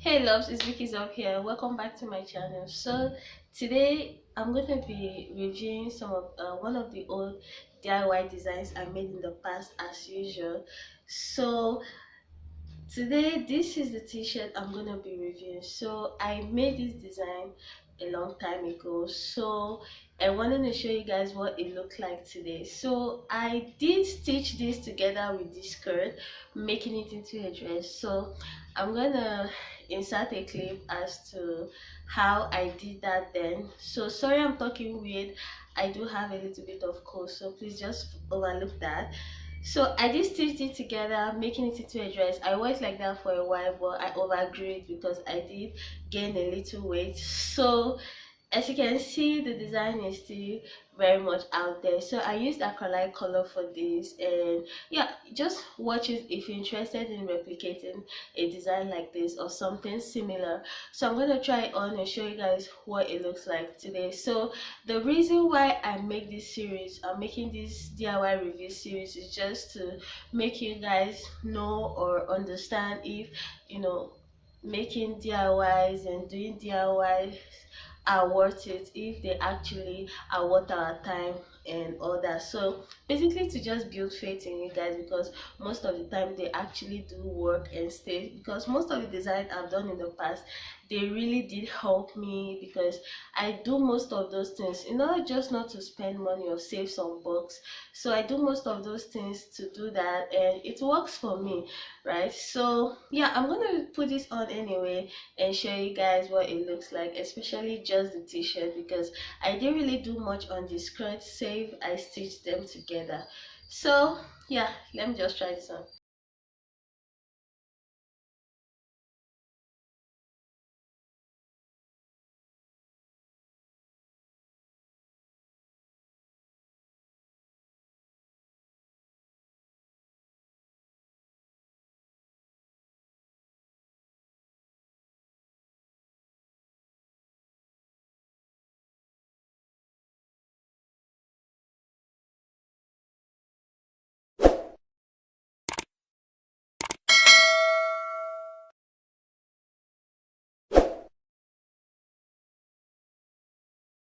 Hey loves, it's Vikishub here. Welcome back to my channel. So today I'm going to be reviewing some of one of the old DIY designs I made in the past as usual. So today this is the t-shirt I'm going to be reviewing. So I made this design a long time ago, so I wanted to show you guys what it looked like today. So I did stitch this together with this skirt, making it into a dress. So I'm gonna insert a clip as to how I did that then. So sorry I'm talking weird, I do have a little bit of cold, so please just overlook that. So I did stitch it together, making it into a dress. I worked like that for a while, but I overgrew it because I did gain a little weight. So as you can see, the design is still very much out there. So I used acrylic color for this, and yeah, just watch it if you're interested in replicating a design like this or something similar. So I'm gonna try it on and show you guys what it looks like today. So the reason why I make this series, I'm making this DIY review series, is just to make you guys know or understand if making DIYs and doing DIYs are worth it, if they actually are worth our time and all that. So basically to just build faith in you guys, because most of the time they actually do work and stay, because most of the design I've done in the past, they really did help me, because I do most of those things in order just not to spend money or save some bucks. So I do most of those things to do that, and it works for me, right? So yeah, I'm gonna put this on anyway and show you guys what it looks like, especially just the t-shirt, because I didn't really do much on the skirt save I stitched them together. So yeah, let me just try this on.